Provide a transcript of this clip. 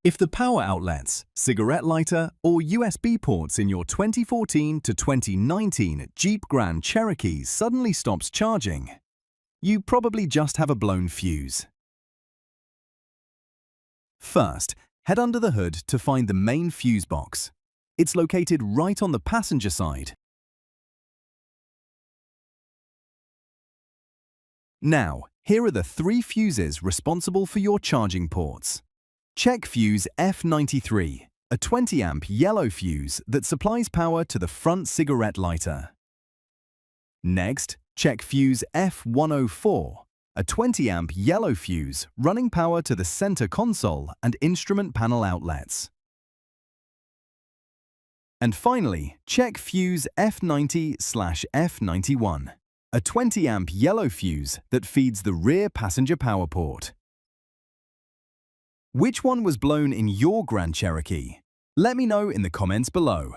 If the power outlets, cigarette lighter, or USB ports in your 2014 to 2019 Jeep Grand Cherokee suddenly stops charging, you probably just have a blown fuse. First, head under the hood to find the main fuse box. It's located right on the passenger side. Now, here are the 3 fuses responsible for your charging ports. Check fuse F93, a 20-amp yellow fuse that supplies power to the front cigarette lighter. Next, check fuse F104, a 20-amp yellow fuse running power to the center console and instrument panel outlets. And finally, check fuse F90/F91, a 20-amp yellow fuse that feeds the rear passenger power port. Which one was blown in your Grand Cherokee? Let me know in the comments below.